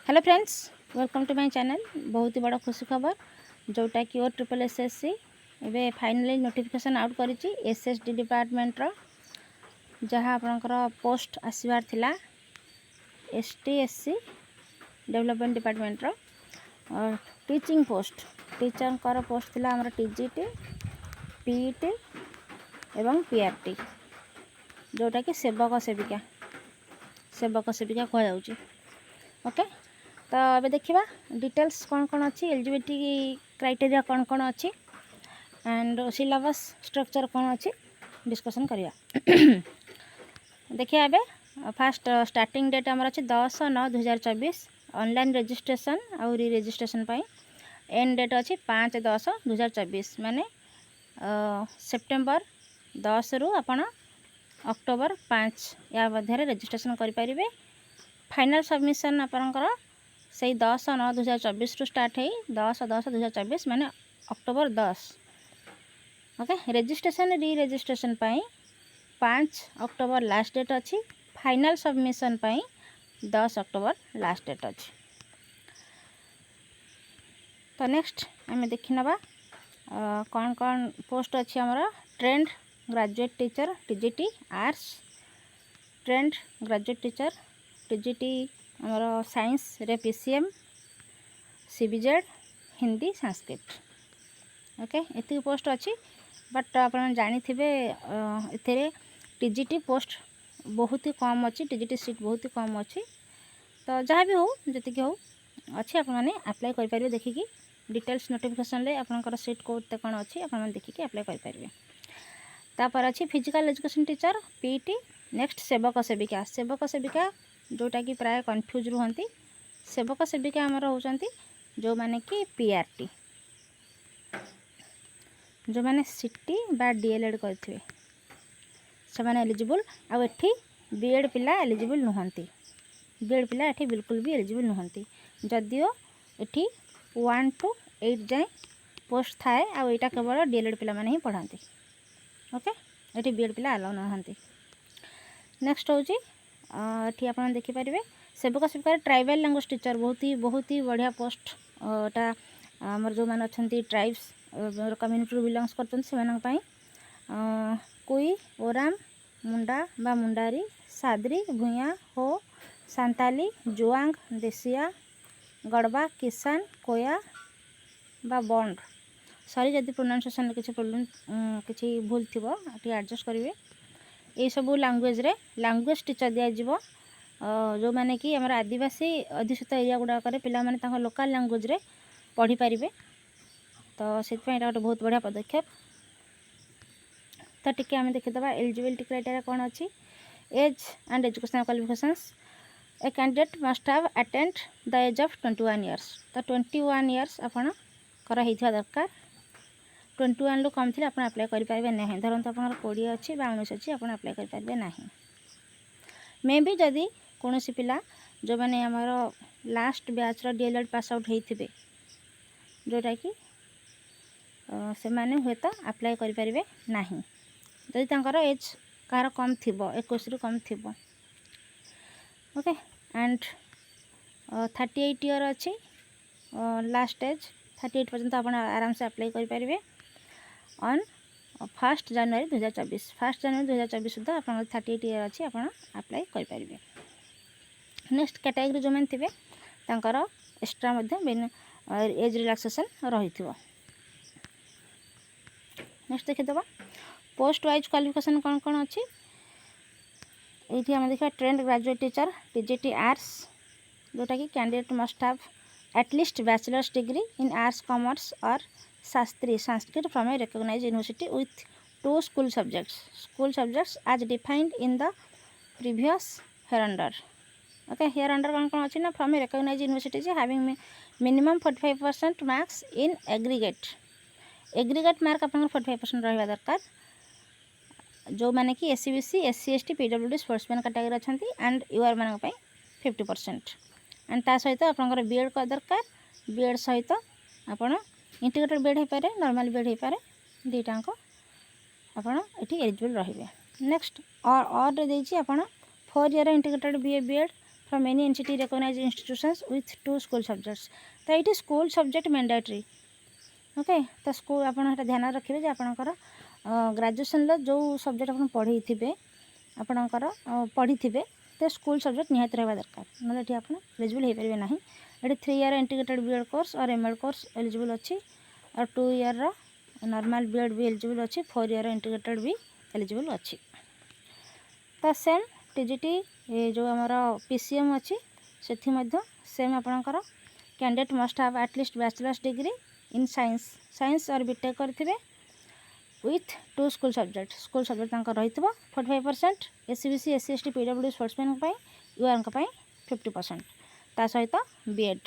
Hello friends, welcome to my channel. बहुत ही बड़ा खुशी खबर जोटा कि OSSSC एवं फाइनाली नोटिफिकेशन आउट करिछि SSD डिपार्टमेंट रो जहाँ आपनकर पोस्ट आसीबार थिला STSC डेवलपमेंट डिपार्टमेंट रो और टीचिंग पोस्ट टीचर कर पोस्ट थिला हमर TGT PET एवं PRT जोटा कि सेवक सेविका कह जाउछि। ओके, तो अबे देखिबा डिटेल्स कौन कौन अच्छी एलिजिबिलिटी क्राइटेरिया कौन कौन अच्छी एंड सिलेबस स्ट्रक्चर कौन अच्छी डिस्कशन करिया। देखिए अबे फास्ट स्टार्टिंग डेट आमर अच्छी 10/9/2024 ऑनलाइन रजिस्ट्रेशन और री रजिस्ट्रेशन पाई एंड डेट अच्छी 5/10/2024 माने सेप्टेम्बर 10 रु आपण अक्टोबर 5 या मध्य रजिस्ट्रेशन करें। फाइनल सबमिशन आपंकर से 10/9/2024 रु स्टार्ट है 10/10/2024 माने अक्टोबर 10। ओके, रजिस्ट्रेशन री रजिस्ट्रेशन पाई 5 अक्टोबर लास्ट डेट अच्छी। फाइनल सबमिशन पाई 10 अक्टोबर लास्ट डेट अच्छी। तो नेक्स्ट आम देखी नवा कौन कौन पोस्ट अच्छी आमर trend graduate teacher TGT arts, trend graduate teacher TGT आमर साइंस रे PCM CBZ Hindi Sanskrit. Okay, एति पोस्ट अच्छी बट आप जानी थे TGT पोस्ट बहुत ही कम अच्छी, TGT सीट बहुत ही कम अच्छी। तो जहाँ भी हो जी हो अच्छी आपने अप्लाई करेंगे देखिकी डिटेल्स नोटिफिकेशन ले आपंकर सीट कोते कौन अच्छी आप देखिकी अप्लाई करेंगे। तापर अच्छी physical education teacher PET। Next सेवक सेविका जोटा कि प्राय कन्फ्यूज रुहंती। सेवक सेविका आमर होचंती जो माने कि PRT जो माने सिटी बा DLED करथिबे से माने एलिजिबल आ एठी BEd पिला एलिजिबल नुहंती। BEd पिला एठी बिल्कुल भी एलिजिबल नुहंती जदियो एठी 1 to 8 जाए पोस्ट थाए आ एटा केवल DLED पिला माने ही पढ़ांती। ओके, एठी BEd पिला अलाउ नुहंती। नेक्स्ट होची एठी आपन देखि परिबे सेवक सेविका ट्राइबल लैंग्वेज टीचर बहुत ही बढ़िया पोस्ट। एटा हमर जो मान अछंती ट्राइब्स कम्युनिटी बिलोंग्स करछन से मानन पई कोई ओराम मुंडा बा मुंडारी सादरी भुइया हो सांताली जुआंग देसिया गड़बा किसान कोया बा बॉन्ड। सॉरी जदि प्रोनाउंसिएशन किसी प्रॉब्लम किसी भूल थिबो एटी एडजस्ट करिवे। ये सब लैंग्वेज टीचर दिज्व जो मैंने कि आम आदिवासी अधिष्ठित एरिया गुड़ाक पिला माने लोकल लैंग्वेज रे पढ़ी पारिबे। तो से गोटे बहुत बढ़िया पदक्षेप। तो टिके आम देखीदा एलिजिबिलिटी क्राइटेरिया कौन अच्छी। Age and educational qualifications a candidate must have attend the age of 21 years. तो 21 इयर्स आपन कर दरकार। 21 रु कम थी आप अप्लाई करेंगे ना। धरत आप 20 अच्छी 19 अच्छी आप अप्लाई करेंगे ना। मे भी जदि कौन सी पिला जो मैंने आमर last batch DLED pass out होते जोटा कि से मैंने हुए तो अप्लाई करेंगे ना जदि तांकर एज कार कम थी 21 रु कम थी। ओके, एंड 38 ईयर अच्छी लास्ट एज 38 पर्यंत आप आराम से अप्लाई करेंगे ऑन 1 जनवरी 2024। 1 जनवरी 2024 सुधा आप 38 ईयर अच्छी आप अप्लाई करेंगे। नेक्स्ट कैटेगरी जो मैंने थे तांकर एक्स्ट्रा एज रिलैक्सेशन रही। नेक्स्ट देखीदबा पोस्ट वाइज क्वालिफिकेशन कौन कौन अच्छी। ये आम देखा trained graduate teacher TGT arts जोटा कि candidate must have at least bachelors degree in arts commerce और Shastri Sanskrit from a recognised university with 2 school subjects as defined in the previous hereunder। Okay, hereunder कौन कौन अच्छी ना from a recognised university having minimum 45% marks in aggregate mark आप 45% रहा दरकार। जो मैंने कि SC BC SC ST PWD sportsman category अच्छा एंड यूआर मान 50% एंड ता सहित आप BEd का दरकार। BEd सहित आप इंटीग्रेटेड BEd हो पारे नॉर्मल BEd हो पारे दुईटाक आपड़ ये एलिजिबल रही। नेक्स्ट और देजी आप 4 year integrated BEd from any NCT recognised institutions with 2 school subjects. तो ये स्कूल सब्जेक्ट मैंडेटरी। ओके, तो स्कूल आपन ध्यान रखिए जे आपनकर ग्रेजुएशन जो सब्जेक्ट आप पढ़ी थे आपणकर पढ़ी थे तो स्कूल सब्जेक्ट निहाती रहा दरकार, ना ये आप एलिजिबल हो पारे ना। ये 3 ईयर इंटीग्रेटेड बीएड कोर्स और एमएड कोर्स एलिजिबल अच्छी और 2 ईयर नॉर्मल बीएड भी एलिजिबल अच्छी, 4 ईयर इंटीग्रेटेड भी एलिजिबल अच्छी। तो सेम टीजीटी जो आमर पीसीएम अच्छी से सेम आपणकर candidate must have at least bachelors degree in science और बीटेक करथिबे विथ 2 स्कूल सब्जेक्ट रही 45%, SCBC SC ST PW sportsman UR 50%। ता सहित बीएड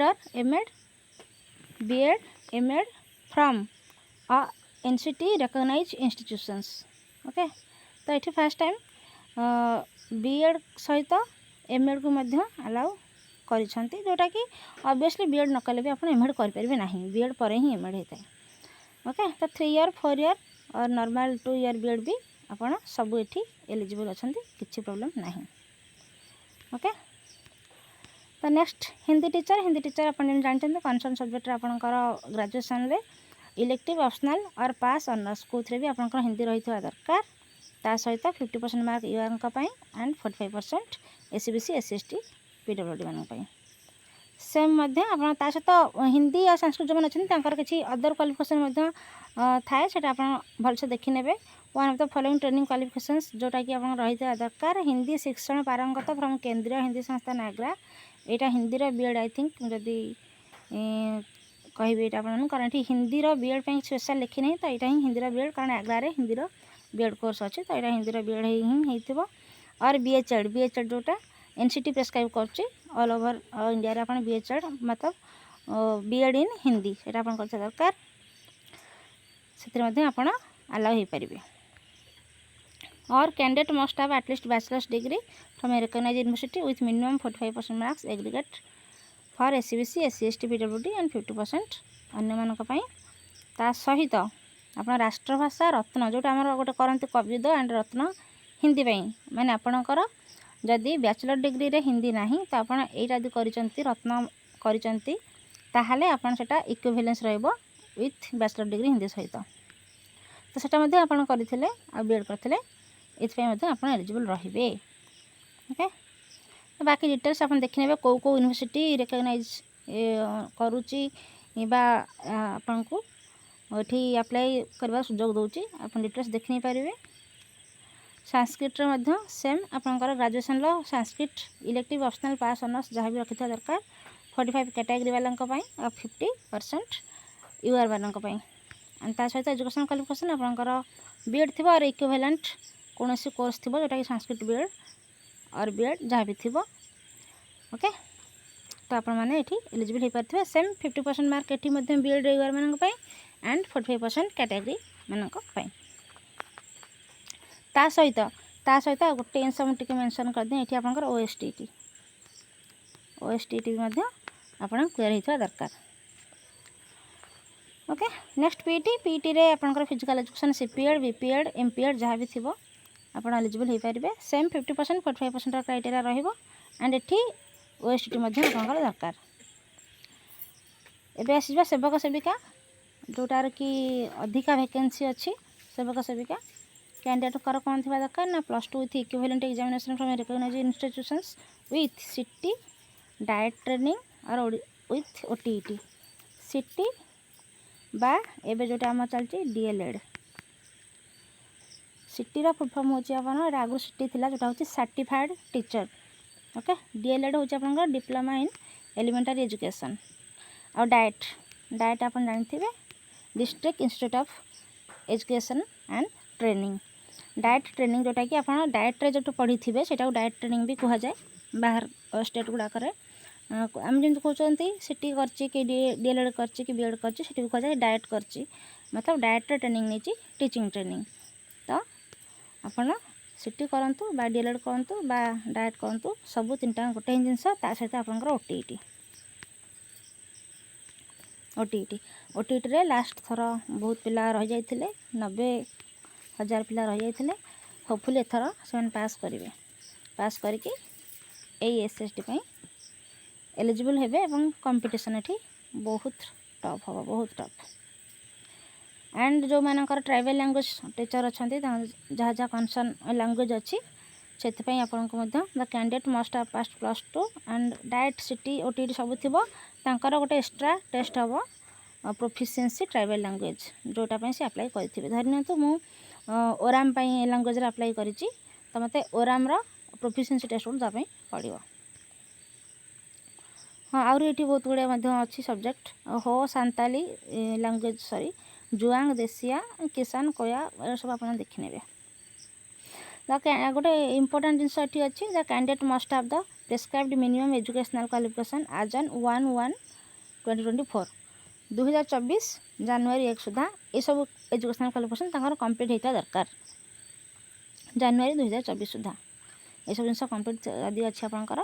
और MEd from a NCT recognised institutions. Okay, तो ये फर्स्ट टाइम बीएड सहित एमएड को अलाउ करिसेंती, जोटा कि ऑब्वियसली बीएड न कले भी आप एमएड करें ना, बीएड पर ही एमएड होता है। ओके, तो 3 ईयर 4 ईयर और नॉर्मल 2 ईयर बीएड भी आप सब ये एलिजिबल अच्छा, किसी प्रॉब्लम ना। ओके, तो नेक्स्ट हिंदी टीचर आप जानते कनसर्न सब्जेक्ट आपंकर ग्रेजुएशन रे इलेक्टिव ऑप्शनल और पास ऑनर्स कौन भी आप हिंदी रही दरकार। ता सहित 50% mark UR and 45% SCBC SC ST PWD मान सेम आप सहित हिंदी और संस्कृत जो अच्छे किसी अदर क्वालिफिकेशन थाए से भलसे देखी ने। One of the following training qualifications जोटा कि आप रही दरकार हिंदी शिक्षण पारंगत फ्रॉम केंद्रीय हिंदी संस्था नागरा। यहाँ हिंदी बीएड आई थिंक जदि कह कारण ये हिंदी बीएड पे स्पेशल लिखी नहीं, तो यहाँ ही हिंदी बीएड कारण आग्रा हिंदी बीएड कोर्स अच्छे, तो यहाँ हिंदी बीएड ही हो। और बीएचएड जोटा एनसीटी प्रेस्क्राइब कर ऑल ओवर इंडिया रे आपण बीएचएड मतलब बीएड इन हिंदी से दरकार, से आप अलाउ हो पारे। और candidate must have at least bachelors degree from a recognised university with minimum 45% marks aggregate for SCBC SC ST PWD and 50% अन्य मानक पई। ता सहित आप राष्ट्रभाषा रत्न जोटा आम गोटे करते कविद एंड रत्न हिंदी पाई माने आपणकर जदि बैचलर डिग्री रे हिंदी नहीं तो आप यदि रत्न करते आपन सेटा इक्विवेलेंस रहिबो विथ बैचलर डिग्री हिंदी सहित, तो सेटा मध्ये आपन करथिले आ बीएड करथिले आप एलिजिबल रहिबे। ओके, तो बाकी डिटेल्स आप देखने कौ यूनिवर्सिटी रिकॉग्नाइज करुच्ची बा आपन को ये अप्लाई करबा सुजोग दउची, आप डिटेल्स देख नहीं पारे। संस्कृत सेम आपंकर ग्रेजुएशन संस्कृत इलेक्टिव ऑप्शनल पास ऑनर्स जहाँ भी रखी दरकार 45 कैटेगरी वाला और 50% यूआर वाला एंड ता सहित एजुकेशन क्वालिफिकेशन आपंकर बीएड थी और इक्विवेलेंट कौन सी कोर्स थी जोटा कि संस्कृत बीएड और बीएड जहाँ भी थी। ओके, तो आप एलिजिबल हो पारे। सेम 50% मार्क ये बीएड यूआर मान एंड 45% कैटेगरी मानक। ता सहित गोटे जिनस मुझे मेंशन कर दें ये आपंकर ओएसटीटी आप क्लियर होता दरकार। ओके, नेक्स्ट पीटी रे आपंकर फिजिकल एजुकेशन सीपीएड बीपीएड एमपीएड जहाँ भी थी आप एलिजिबल हो पारे। सेम 50% 45% क्राइटेरिया रहिबो एंड ये ओएसटीटी आपंकर दरकार। एबे आसीबा सेवक सेविका जोटार कि अधिका वैकेंसी अच्छी सेवक सेविका कैंडिडेट कर कौन थी दरकार ना +2 with equivalent examination from recognised institutions with CT DIET training और विथ ओटीईटी सिटी बा एबे जोटा आम चलती डीएलएड। सिटी रा फुल फॉर्म होची आपन आगु सिटी थिला जोटा होची सर्टिफाइड टीचर। ओके, डीएलएड होची आपन डिप्लोमा इन एलिमेंटरी एजुकेशन और डाएट आपन जानथिबे district institute of education and training. DIET training जोटा कि आप डाएट रे जो पढ़ी थे से डाएट ट्रेनिंग भी कह जाए बाहर स्टेट गुड़ाक आम जमी कहते सिटी कर डीएलएड कर बीएड कर भी कह जाए डाएट कर मतलब डाएट ट्रेनिंग नहीं टीचिंग ट्रेनिंग। तो आपड़ सिटी करूँ बा डीएलएड करूँ बा डाएट करूँ सब 3टा गोटे ही जिनस सहित आपंकर ओटीईटी रे लास्ट थर बहुत पिला रही जाइए 90,000 पिला रही जाइए। होपफुली एथर से पास करेंगे। पास करके SST ପାଇଁ एलिजिबल हेबे एवं कंपटीशन एठी बहुत टफ हम बहुत टफ एंड जो मानकर ट्राइबल लैंग्वेज टीचर अच्छा जहाँ जहाँ कनसर्न लैंग्वेज अच्छी से आपन को the candidate must have pass +2 and direct CT OTT सब थी गोटे एक्स्ट्रा टेस्ट हम प्रोफिशिएंसी ट्राइबल लैंग्वेज जोटा से अप्लाई करेंगे धरनी मु ओराम लैंग्वेज अप्लाई करी तो मत ओराम प्रोफिशिएंसी टेस्ट गोटे पड़ो हाँ आउरी ये बहुत गुड़े अच्छी सब्जेक्ट हो सांताली लैंग्वेज सॉरी जुआंग देसिया किसान कोया सब आप देखने गोटे इम्पोर्टेंट जिनस ये अच्छी the candidate must have the prescribed minimum educational qualification as on 1/1/2024 2024 जनवरी 1 सुधा ये सब एजुकेशनल क्वालिफिकेशन कंप्लीट होता दरकार जनवरी 2024 सुधा ये सब जिन कंप्लीट यदि अच्छी आपंकर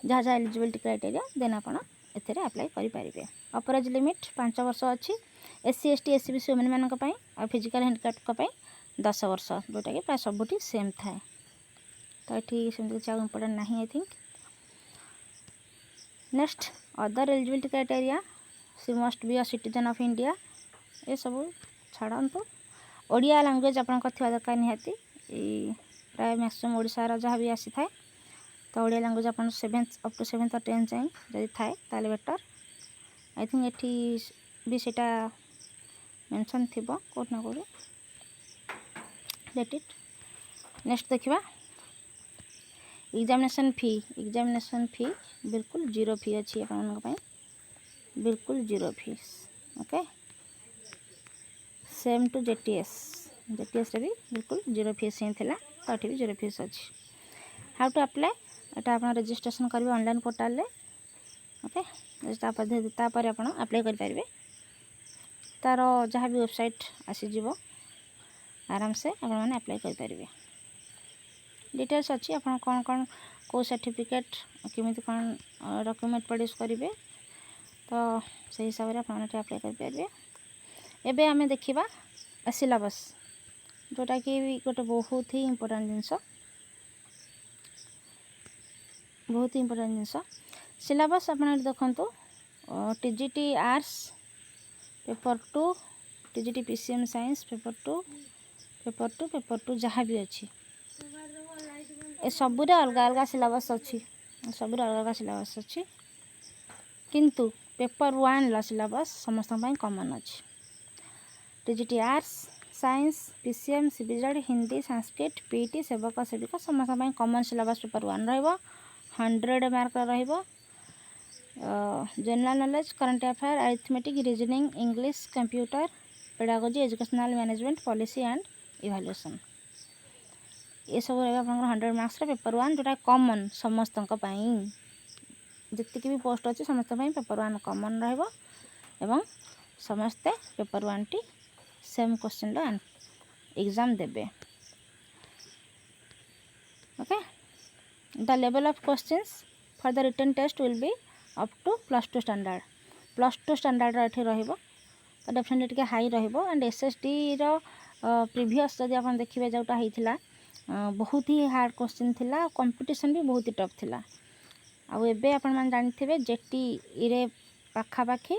जहाँ जहाँ एलिजिबिलिटी क्राइटेरिया देन आपड़ एथे अप्लाई करेंगे अपर एज लिमिट 5 वर्ष अच्छी SC ST SC वुमेन मानी और फिजिकल हैंडिकैप्ड 10 वर्ष जोटा कि प्राय सबुठी सेम थाए तो ये सेमती किसी इम्पोर्टेंट ना I think next other eligibility criteria she must be a citizen of India ये सब छाड़ू ओडिया लैंग्वेज आपंकर थी दरकार निहाती प्राय मैक्सिमम ओडिशार जहाँ भी आसी थाए तो ओडिया लैंग्वेज आप 7th अप टू 7th और 10th जाए जब थाए ताले बेटर आई थिंक एठी भी सेटा मेंशन थी कौट ना कौट लेट इट नेक्स्ट देखा एग्जामिनेशन फी बिल्कुल 0 फी अच्छी आप बिल्कुल 0 fee okay same to JTS रे भी बिल्कुल 0 फीस ही थी तो भी 0 फीस अच्छी हाउ टू अप्लाई एटा आप रजिस्ट्रेशन करेंगे ऑनलाइन पोर्टाल ओके तापर आप अप्लाई करेंगे तार जहाँ भी वेबसाइट आसीज आराम से आप अप्लाई करेंगे डिटेल्स अच्छी आप कौन कौन कौ सर्टिफिकेट केमी कौन डॉक्यूमेंट प्रोड्यूस करेंगे तो से हिसाब से आप अप्लाई करेंगे एबे आमे देखिबा सिलेबस जोटा कि गोटे बहुत ही इम्पोर्टेंट जिनस बहुत ही इम्पोर्टेंट जिनस सिलेबस आप देखु TGT arts paper 2 TGT PCM science paper 2 जहाँ भी अच्छी ए सबुरे अलग अलग सिलेबस अच्छी सबुरे अलग अलग सिलेबस अच्छी किंतु पेपर 1 ला सिलेबस समस्त कॉमन अच्छी TGT arts science PCM CBZ Hindi Sanskrit PET सेवक सेविका समस्त कॉमन सिलेबस पेपर 1 रहिबो 100 मार्क रहिबो general knowledge current affair arithmetic reasoning English computer pedagogy educational management policy and evaluation ये सब रहा 100 मार्क्स पेपर 1 जोटा कॉमन समस्त जी भी पोस्ट अच्छी समस्त पेपर 1 कॉमन रहिबो एवं समस्ते पेपर 1 टी सेम क्वेश्चन एग्जाम देबे okay the level of questions for the written test will be up to +2 standard +2 standard ये रहिबो तो डेफिनेटली हाई रहिबो एंड SST रो प्रीवियस जदि आप देखिए जोटा होता बहुत ही हार्ड क्वेश्चन थिला कंपटीशन भी बहुत ही टफ थिला आउ एबे आपण मान जानिथिबे JT रे पाखापाखी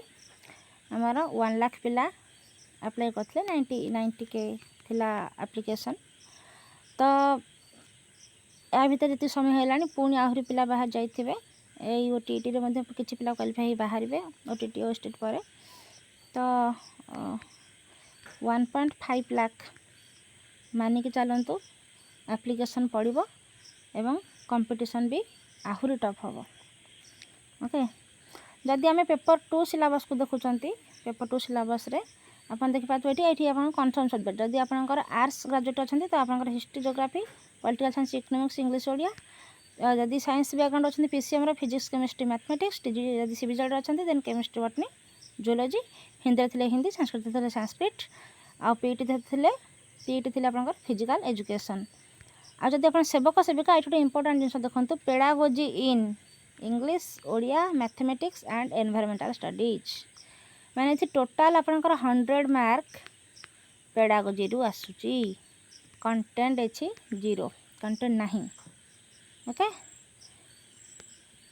आमर 1 लाख पिला अप्लाई करथिले 90 के थिला एप्लिकेशन तो या भीतर जी समय है पुणी आहरी पिला बाहर जाइए यही OTT रे किसी पिला क्वालिफाई बाहर OTT OSTET पर तो 1.5 लाख मानिक चलतु एप्लिकेशन पड़ो एवं कंपटीशन भी आहरी टफ हम ओके जदि आम पेपर 2 सिलेबस को देखुंत पेपर 2 सिलेबस रे आप देखिए ये आप कन्फर्म सब्जेक्ट जदि आपंकर आर्ट्स ग्रेजुएट अच्छा तो आप history geography political science economics English Odia जदि साइंस बैकग्राउंड अच्छा PCM फिजिक्स केमिस्ट्री मैथमेटिक्स जदि CBZ अच्छा then chemistry botany zoology Hindi थे हिंदी संस्कृत थे संस्कृत आ PET थे आप फिजिकल एजुकेशन आ जदि आप सेवक सेविका ये गोटे इंपोर्टेंट जिन देखो pedagogy in English Odia mathematics and environmental studies माने टोटाल आपंकर 100 मार्क पेडागोजी रु आसूची कंटेंट अच्छी 0 कंटेंट नहीं ओके।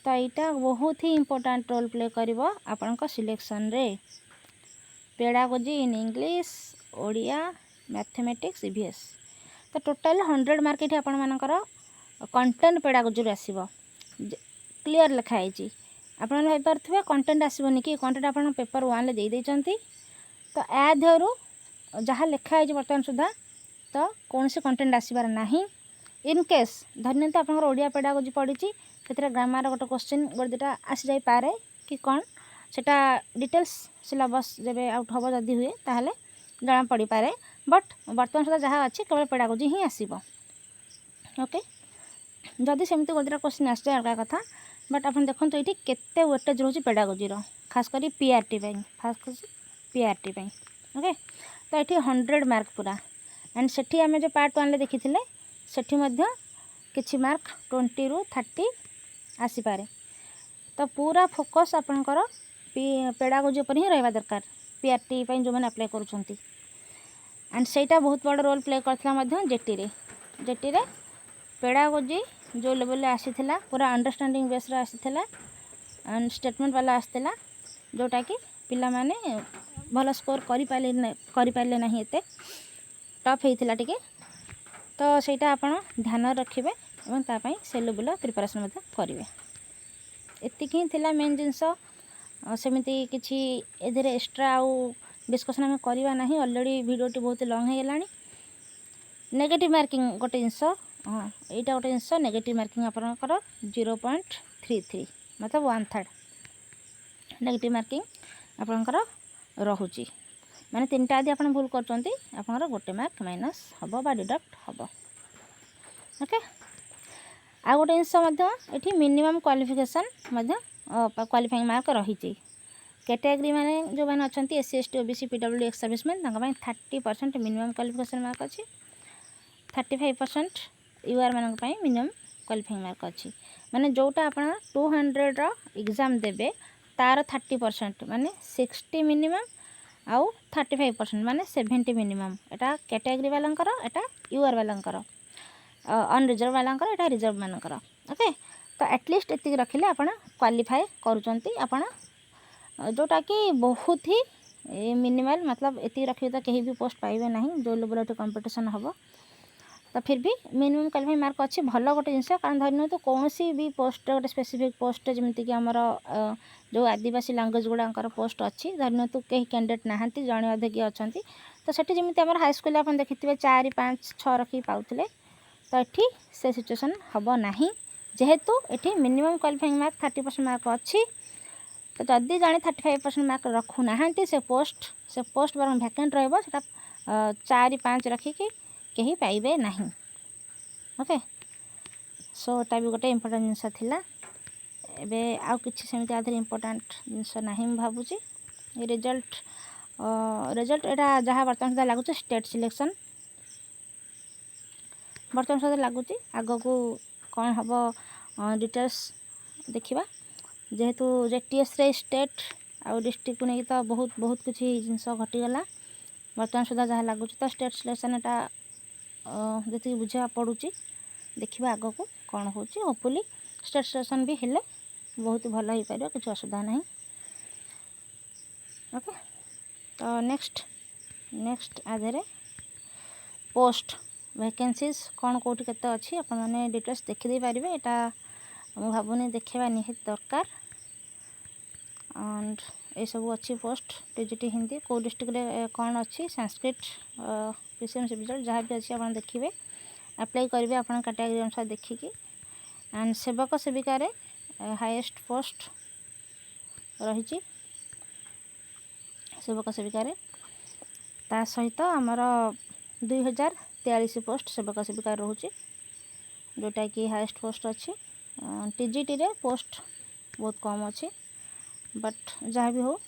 तो यहाँ बहुत ही इम्पोर्टाट रोल प्ले करिवो आपनका सिलेक्शन रे। Pedagogy in English, Odia, mathematics, EVS. तो टोटाल 100 मार्क ये आपण मानकर कंटेंट पेडागोजी आसीबो। क्लियर लिखा है आपन भाई पारथिबे कंटेंट आसीबोनी कि कंटेंट आपन पेपर 1 ले दे देचंती। तो या देहरु जहाँ लिखा है बर्तमान सुधा तो कौन से कंटेंट आसबार नहीं। इन केस धन्यता आप ओडिया पेडागोजी पढ़ी से ग्रामर गोटे क्वेश्चन गोटे दुटा आसी जाई पारे कि कौन सेटा डिटेल्स सिलेबस जब आउट हम जदि हुए ताहले जना पड़ी पारे। बट बर्तमान सुधा जहाँ अच्छी केवल पेडागोजी ही आसीबो। ओके जदि सेमती गोटे दुटा क्वेश्चन आस जाए अलग कथा। बट आप देखो ये केते वेटेज रोचे पेडागोजी खास कर पीआरटी खास कर पीआरटी। ओके तो ये 100 मार्क पूरा। एंड सेठी आम जो पार्ट 1 देखी सेठी मध्य किछि मार्क 20 रु 30 आसीपारे। तो पूरा फोकस आपणकर पेडागोजी पर ही रहा दरकार पीआरटी जो मैंने अप्लाई करुँच। एंड सेटा बहुत बड़ रोल प्ले करता जेटी रे। जेटी रे पेडागोजी जो लेवल आसीथिला पूरा अंडरस्टैंडिंग बेस रे आसीथिला एंड स्टेटमेंट वाला आसीथिला जोटा कि पिला माने भल स्कोर करि पाले नहीं एते टफ होता टिके। तो सेटा आपण ध्यान रखिबे एवं तापाई से लेवल प्रिपरेशन मत करिवे। एतिक ही थिला मेन जिनस। सेमिति किछि एधरे एक्स्ट्रा आउ डिस्कशन हम करवा नहीं। ऑलरेडी वीडियोटी बहुत लॉन्ग हो गलानी। नेगेटिव मार्किंग गोटे जिनस हाँ यहाँ गोटे जिनस नेगेटिव मार्किंग आपंकर 0.33 मतलब 1/3 नेगेटिव मार्किंग आपंकर रोचे। माने 3टा यदि आप भूल कर गोटे मार्क माइनस हम बा डिडक्ट हम। ओके आ गोटे जिनस ये मिनिमम क्वालिफिकेशन क्वालिफाइंग मार्क रही। कैटेगरी माने जो मैंने अच्छा SC ST OBC PWD ex serviceman 30% minimum qualification mark अच्छी। 35% यूआर मान मिनिमम क्वालिफाइंग मार्क अच्छी। माने जोटा आप 200 एग्जाम देवे तार 30% माने 60 मिनिमम आउ 35% माने 70 मिनिमम। एटा कैटेगरी वालांकर एटा यूआर वालांकर अनरिजर्व वालांकर एटा रिजर्व मानकर। ओके तो एटलिस्ट एतिक रखिले आपण क्वालिफाई करूचंती आपण जोटा कि बहुत ही मिनिमल मतलब एतिक रखिले तो कहीं भी पोस्ट पाइबे नहीं जो लेवल कंपटीशन हम। तो फिर भी मिनिमम क्वालिफाइंग मार्क अच्छी भल गोटे जिनस। कारण धरनी तो कौन भी पोस्ट गोटे स्पेसिफिक पोस्ट जमीक आमर जो आदिवासी लैंग्वेज गुड़ाकर पोस्ट अच्छी धरनी तो कहीं कैंडिडेट नहांती जड़े अधे किए अच्छा। तो सेठी जमी आम हाईस्कूल आप देखी 4 5 6 रखी पाउले। तो ये से सिचुएसन हम ना जेहेतु ये मिनिमम क्वालिफाइंग मार्क 30% मार्क अच्छी। तो जदि जड़े 35% मार्क रखु ना से पोस्ट बर भैकेंट रहा 4 5 रखिकी कहीं पाइबे नहीं। ओके सो एटा भी गोटे इम्पोर्टाट जिनस थिला। एबे आउ किछि सेमिति आधर इम्पोर्टाट जिनस नाही म भाबुची। रिजल्ट एटा जहाँ बर्तमान सुधा लगुच स्टेट सिलेक्शन बर्तमान सुधा लगुच। आग को कौन हम डिटेल्स देखा जेहेतु जेटीएस रे स्टेट आउ डिस्ट्रिक्ट को नहीं तो बहुत किसी जिनस घटीगला। बर्तमान सुधा जहाँ लगुच तो स्टेट सिलेक्शन एटा जी बुझा पड़ुची देखा आग को कौन हो। होपफुली स्टेट सिलेक्शन भी हेले बहुत भल हो पार किसी असुविधा नहीं। ओके तो नेक्स्ट आधे पोस्ट वैकेंसीज कौन कौटी केते अच्छी आप मैंने डिटेल्स देखीदे पारे। यहाँ मुझे भावुनी देखा निहाती दरकार। एंड ये सब अच्छी पोस्ट टीजीटी हिंदी कौ डिस्ट्रिक्ट कौन अच्छी संस्कृत पीसीएम रिजल्ट जहाँ भी अच्छी आप देखिए अप्लाई करेंगे आप कैटेगरी अनुसार देखिकी। एंड सेवक सेविकार हाईएस्ट पोस्ट रही सेवक सेविकार ता सहित आमर 2043 पोस्ट सेवक सेविकार रोचे जोटा कि हाईएस्ट पोस्ट अच्छी। टीजीटी रे पोस्ट बहुत कम अच्छी बट जहाँ भी हो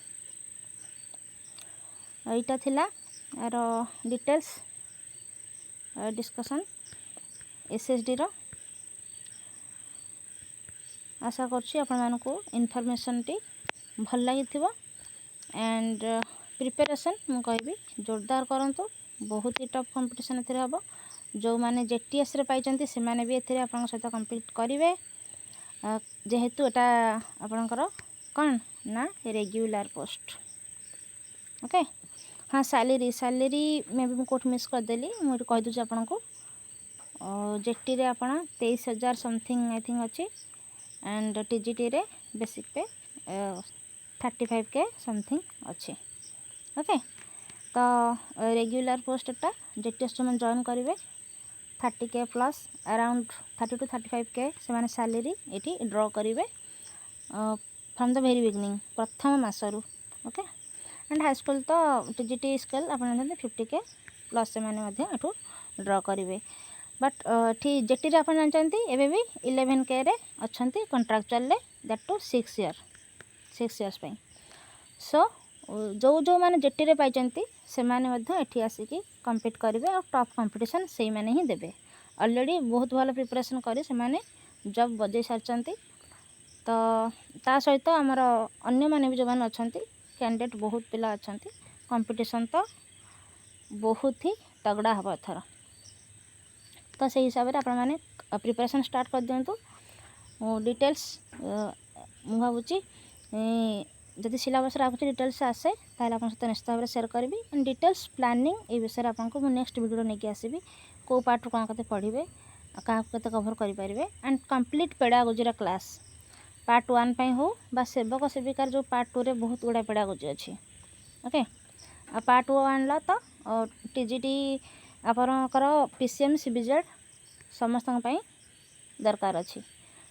यहाँ थिला यार डिटेल्स डिस्कशन एसएसडी रो। आशा करछि आपण मानको इनफॉरमेशन टी भल लगी थिबो। एंड प्रिपरेशन मु कहबी जोरदार करंतु बहुत ही टफ कंपटीशन एथरे हबो जो माने जेटीएस रे पाइचंती से माने भी एथिरे आपन सहित कंप्लीट करिवे जेहेतु एटा आपनकर कौन ना रेगुलर पोस्ट। ओके हाँ सैलरी मे भी कोट मिस करदेली मुझे कह दूँ आपन को जेटी रे आपन 23,000 समथिंग आई थिंक अच्छी एंड टीजीटी रे बेसिक पे 35K समथिंग अच्छे। ओके तो रेगुलर पोस्टा जेटीएस जो मैंने जॉइन करेंगे 30K plus around 30 to 35K से माने सैलरी ये ड्रॉ करेंगे फ्रॉम द वेरी बिगनिंग प्रथम मासरू। ओके एंड हाई स्कूल तो टीजीटी स्केल आप 50K प्लस से माने ड्रॉ करेंगे बट ठी जेटी रे आप जानते एवं भी 11K रे अच्छा कंट्राक्चुअल दैट टू 6 इयर्स पे सो जो मैंने जेटी रे पाइचंती से माने एठी आसिकी कम्पीट करेंगे और टॉप कंपटीशन से माने ही देबे ऑलरेडी बहुत भल प्रिपरेशन करे से माने जॉब बजे सारचंती। तो ता सहित आमर अन्य माने भी जो माने अछंती कैंडिडेट बहुत पिला अछंती कंपटीशन तो बहुत ही तगड़ा हम एथर। तो से हिसाब से आपण माने प्रिपरेशन स्टार्ट कर दिंतु डिटेल्स मु भावुची जदि सिलेबस आगे डिटेल्स आसे ताल आप निश्चित भाव में सेयार करी एंड डिटेल्स प्लानिंग ये विषय आपको मुझे नेक्स्ट वीडियो नहीं आसबि कौ पार्ट कौन के पढ़े क्या कवर करेंगे and complete pedagogy class part 1 हो बा सेवक सेविकार जो पार्ट 2 रे बहुत गुड़ा पेडागोजी अच्छी। ओके पार्ट 1 ला तो टीजीटी आपणकर पीसीएम सीबीजेड समस्त दरकार अच्छी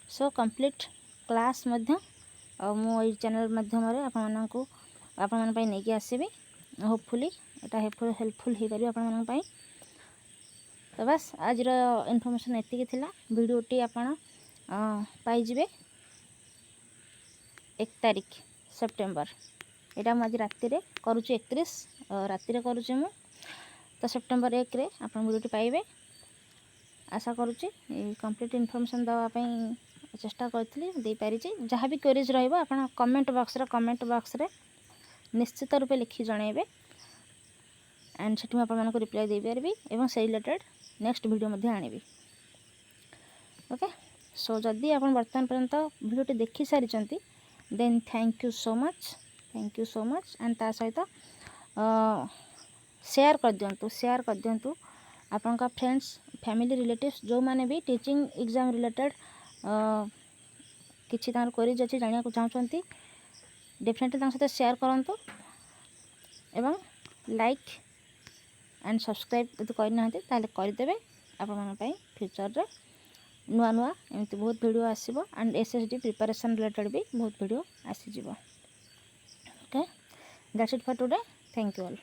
सो कंप्लीट क्लास मु चैनल माध्यम आपण नहीं आसबि होपफुली एटा हेल्पफुल हो पार आपण। तो बस आज इनफॉरमेशन एतिकी थिला वीडियोटी आपण पाइजिबे 1 तारीख सेप्टेम्बर एटा आज राति रे करूची 31 राति रे करूची मु तो सेप्टेम्बर 1 रे आपण वीडियोटी पाइबे आशा करूची कंप्लीट इनफॉरमेशन दवाई चेष्टा करी दे पारी जहाँ भी क्वेरीज रहिबो आपण कमेंट बॉक्स रे निश्चित रूपे लिखि जणेबे एंड सेठी आपण को रिप्लाई दे पारबी एवं से रिलेटेड नेक्स्ट वीडियो मध्ये आनिबी। ओके सो जदि आपण वर्तमान पर्यंत वीडियोटी देखि सारी then thank you so much and ता सहित शेयर कर दिंतु आपण का फ्रेंड्स फैमिली रिलेटिव्स जो माने भी टीचिंग एग्जाम रिलेटेड किसी क्वेरीज अच्छी जाना चाहते डेफिनेटली सहित शेयर करूँ एवं लाइक एंड सब्सक्राइब यदि करना करदे आपण फ्यूचर रे नुआ एमती बहुत वीडियो आसीबो एंड एसएसडी प्रिपरेशन रिलेटेड भी बहुत वीडियो आसीजिवो। Okay that's it for today thank you all.